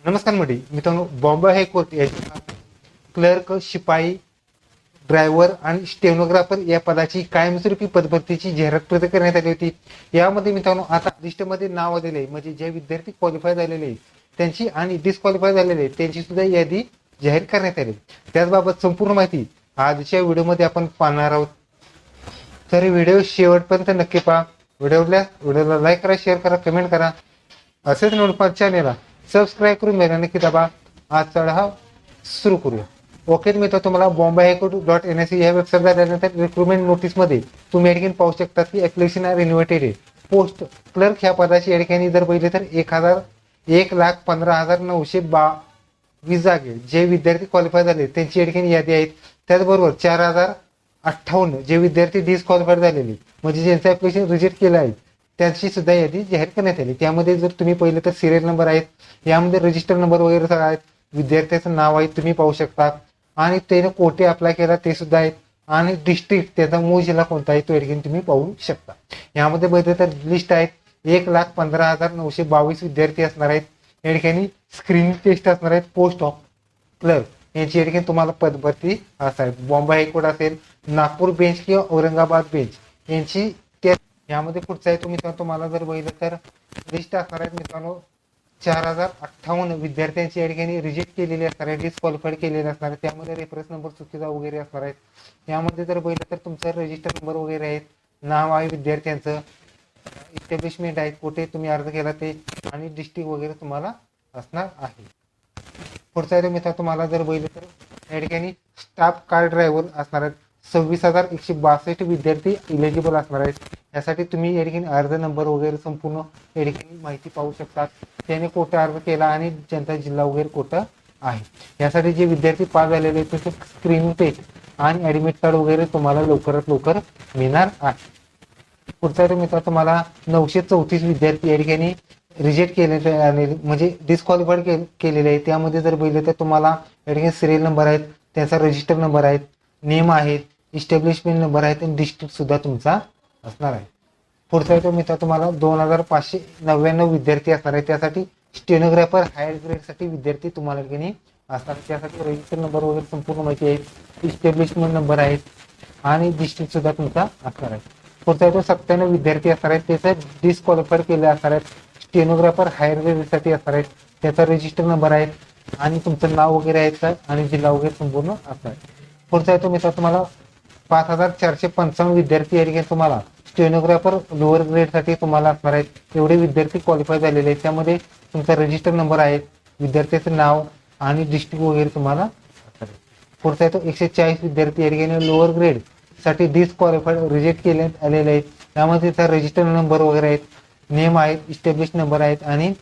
नमस्कार मित्रांनो, बॉम्बे हायकोर्ट याच्या क्लर्क, शिपाई, ड्रायव्हर आणि स्टेनोग्राफर या पदाची कायमस्वरूपी पदभरतीची जाहिरात प्रसिद्ध करण्यात आली होती. यामध्ये मित्रांनो आता लिस्टमध्ये नाव आलेले आहे, म्हणजे जे विद्यार्थी क्वालिफाय झालेले आहेत त्यांची आणि डिस्क्वालिफाय झालेले आहेत त्यांची सुद्धा यादी जाहीर करण्यात आली. त्याचबाबत संपूर्ण माहिती आजच्या व्हिडिओमध्ये आपण पाहणार आहोत. तर व्हिडिओ शेवटपर्यंत नक्की पहा. व्हिडिओला लाईक करा, शेअर करा, कमेंट करा. असेच नोटिफाय चॅनेलला सबस्क्राईब करून मेरा नक्की दाबा. आज चढा सुरू करूया. ओके मित्र, तुम्हाला बॉम्बे हायकोर्ट.NIC या वेबसाईटला आल्यानंतर रिक्रुटमेंट नोटीसमध्ये तुम्ही या ठिकाणी पाहू शकता की ॲप्लिकेशन आर इन्व्हायटेड आहे. पोस्ट क्लर्क ह्या पदाची या ठिकाणी जर पाहिले तर 1,15,920 जागे जे विद्यार्थी क्वालिफाय झाले त्यांची या ठिकाणी यादी आहेत. त्याचबरोबर 4,058 जे विद्यार्थी डिस्क्वालिफाईड झालेले म्हणजे ज्यांचं ॲप्लिकेशन रिजेक्ट केलं आहे त्यांची सुद्धा यादी जाहीर करण्यात आली. त्यामध्ये जर तुम्ही पाहिलं तर सिरियल नंबर आहेत, यामध्ये रजिस्टर नंबर वगैरे सगळं आहेत, विद्यार्थ्याचं नाव आहे तुम्ही पाहू शकता आणि त्याने कोठे अप्लाय केला ते सुद्धा आहेत आणि डिस्ट्रिक्ट त्याचा मूळ जिल्हा कोणता आहे तो या ठिकाणी तुम्ही पाहू शकता. यामध्ये बघितलं तर लिस्ट आहेत 1,15,922 विद्यार्थी असणार आहेत. या ठिकाणी स्क्रीनिंग टेस्ट असणार आहेत. पोस्ट ऑफ क्लर्क यांची या ठिकाणी तुम्हाला पदभरती असं आहे. बॉम्बे हायकोर्ट असेल, नागपूर बेंच किंवा औरंगाबाद बेंच यांची यामध्ये पुढचा आहे तुम्हाला जर बघितलं तर लिस्ट असणार आहेत मित्रांनो 4,058 विद्यार्थ्यांची या ठिकाणी रिजेक्ट केलेली असणार आहे, डिस्क्वालिफाईड केलेले असणार आहे. त्यामध्ये रेफरन्स नंबर चुकीचा वगैरे असणार आहे. यामध्ये जर बघितलं तर तुमचा रजिस्टर नंबर वगैरे आहेत, नाव आहे विद्यार्थ्यांचं, इस्टॅब्लिशमेंट आहे कुठे तुम्ही अर्ज केला ते आणि डिस्ट्रिक्ट वगैरे तुम्हाला असणार आहे. पुढचा आहे मित्र तुम्हाला जर बघितलं तर या ठिकाणी स्टाफ कार ड्रायव्हर असणार आहेत. 26,162 विद्यार्थी इलिजिबल असणार आहेत. यासाठी तुम्ही या ठिकाणी अर्ज नंबर वगैरे संपूर्ण या ठिकाणी माहिती पाहू शकतात. त्याने कोठे अर्ज केला आणि ज्यांचा जिल्हा वगैरे कोठं आहे. यासाठी जे विद्यार्थी पास झालेले आहेत त्याचं स्क्रीनिंग टेस्ट आणि ॲडमिट कार्ड वगैरे तुम्हाला लवकरात लवकर मिळणार आहे. पुढचा मित्र तुम्हाला 934 विद्यार्थी या ठिकाणी रिजेक्ट केलेले आणि म्हणजे डिस्क्वालिफाईड केलेले आहे. त्यामध्ये जर बघितलं तर तुम्हाला या ठिकाणी सिरियल नंबर आहेत, त्याचा रजिस्टर नंबर आहेत, नेम आहेत, इस्टॅब्लिशमेंट नंबर आहेत आणि डिस्ट्रिक्ट सुद्धा तुमचा असणार आहे. पुढचा येतो मित्र तुम्हाला 2,599 विद्यार्थी असणार आहे. त्यासाठी स्टेनोग्राफर हायर ग्रेडसाठी विद्यार्थी तुम्हाला ठिकाणी असणार. त्यासाठी रजिस्टर नंबर वगैरे संपूर्ण माहिती आहे, इस्टॅब्लिशमेंट नंबर आहेत आणि डिस्ट्रिक्ट सुद्धा तुमचा असणार आहे. पुढचा येतो 97 विद्यार्थी असणार आहेत, त्याचं डिस्क्वालिफाईड केले असणार आहेत. स्टेनोग्राफर हायर ग्रेडसाठी असणार आहेत, त्याचा रजिस्टर नंबर आहे आणि तुमचं नाव वगैरे आहे का आणि जिल्हा वगैरे संपूर्ण असणार आहे. पुढचा येतो मित्र तुम्हाला 5,455 विद्यार्थी या ठिकाणी तुम्हाला स्टेनोग्राफर लोअर ग्रेडसाठी तुम्हाला असणार आहेत. एवढे विद्यार्थी क्वालिफाय झालेले आहेत. त्यामध्ये तुमचा रजिस्टर नंबर आहे, विद्यार्थ्याचं नाव आणि डिस्ट्रिक्ट वगैरे तुम्हाला असणार आहे. पुढचा येतो 140 विद्यार्थी या ठिकाणी लोअर ग्रेड साठी डिस्क्वालिफाईड रिजेक्ट केण्यात आलेले आहेत. त्यामध्ये त्याचा रजिस्टर नंबर वगैरे आहेत, नेम आहेत, इस्टॅब्लिश नंबर आहेत आणि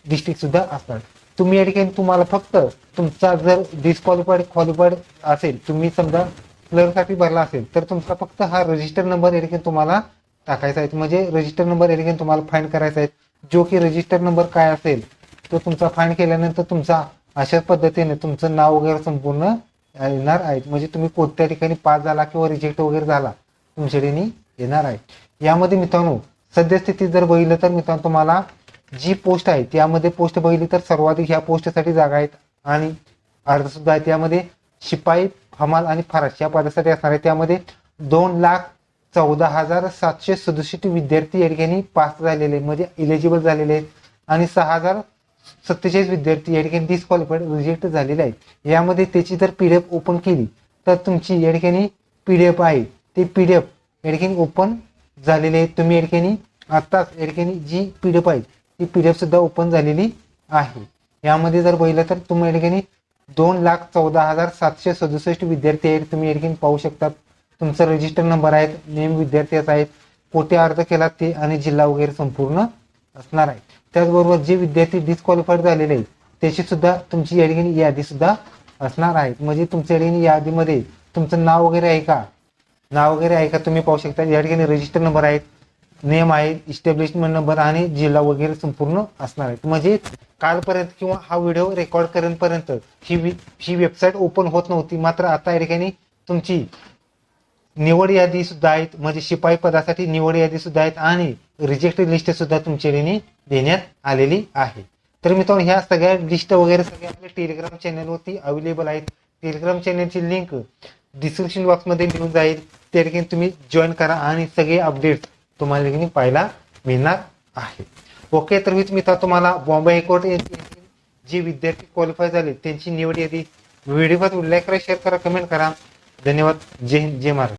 डिस्ट्रिक्ट सुद्धा असतात. तुम्ही या ठिकाणी तुम्हाला फक्त तुमचा जर डिस्क्वालिफाईड क्वालिफाईड असेल, तुम्ही समजा क्लर्कसाठी भरला असेल तर तुमचा फक्त हा रजिस्टर नंबर या ठिकाणी तुम्हाला टाकायचा आहे. म्हणजे रजिस्टर नंबर या ठिकाणी तुम्हाला फाइंड करायचा आहे. जो की रजिस्टर नंबर काय असेल तो तुमचा फाइंड केल्यानंतर तुमचा अशाच पद्धतीने तुमचं नाव वगैरे संपूर्ण येणार आहे. म्हणजे तुम्ही कोणत्या ठिकाणी पास झाला किंवा रिजेक्ट वगैरे झाला तुमच्या ठिकाणी येणार आहे. यामध्ये मित्रांनो सद्यस्थितीत जर बघितलं तर मित्रांनो तुम्हाला जी पोस्ट आहे त्यामध्ये पोस्ट बघितली तर सर्वाधिक ह्या पोस्टसाठी जागा आहेत आणि अर्ज सुद्धा आहे. त्यामध्ये शिपाई, हमाल आणि फराश या पदासाठी असणार आहे. त्यामध्ये 2,14,767 विद्यार्थी या ठिकाणी पास झालेले म्हणजे इलिजिबल झालेले आहेत आणि 6,047 विद्यार्थी या ठिकाणी डिस्क्वालिफाईड रिजेक्ट झालेले आहेत. यामध्ये त्याची जर PDF ओपन केली तर तुमची या ठिकाणी PDF आहे ती PDF या ठिकाणी ओपन झालेली आहे. तुम्ही या ठिकाणी आत्ताच या ठिकाणी जी PDF आहे ती PDF सुद्धा ओपन झालेली आहे. यामध्ये जर बघितलं तर तुम्ही या ठिकाणी 2,14,767 विद्यार्थी आहेत. तुम्ही या ठिकाणी पाहू शकता तुमचा रजिस्टर नंबर आहेत, नेम विद्यार्थ्याचा आहेत, कोठे अर्ज केला ते आणि जिल्हा वगैरे संपूर्ण असणार आहे. त्याचबरोबर जे विद्यार्थी डिस्क्वालिफाईड झालेले आहेत त्याची सुद्धा तुमची या ठिकाणी यादी सुद्धा असणार आहे. म्हणजे तुमच्या या ठिकाणी यादीमध्ये तुमचं नाव वगैरे आहे का, तुम्ही पाहू शकता. या ठिकाणी रजिस्टर नंबर आहेत, नेम आहे, इस्टॅब्लिशमेंट नंबर आणि जिल्हा वगैरे संपूर्ण असणार आहेत. म्हणजे कालपर्यंत किंवा हा व्हिडिओ रेकॉर्ड करेपर्यंत ही वेबसाईट ओपन होत नव्हती. मात्र आता या ठिकाणी तुमची निवड यादी सुद्धा आहेत, म्हणजे शिपाई पदासाठी निवड यादी सुद्धा आहेत आणि रिजेक्टेड लिस्ट सुद्धा तुमच्या ठिकाणी देण्यात आलेली आहे. तर मित्रांनो ह्या सगळ्या लिस्ट वगैरे सगळ्या आपल्या टेलिग्राम चॅनलवरती अवेलेबल आहेत. टेलिग्राम चॅनलची लिंक डिस्क्रिप्शन बॉक्समध्ये मिळून जाईल. त्या ठिकाणी तुम्ही जॉईन करा आणि सगळे अपडेट तुम्हाला ठिकाणी पाहायला मिळणार आहे. ओके, तर मी तुम्हाला बॉम्बे हायकोर्ट जे विद्यार्थी क्वालिफाय झाले त्यांची निवड यादी व्हिडिओ लाईक करा, शेअर करा, कमेंट करा. धन्यवाद. जय हिंद, जय महाराष्ट्र.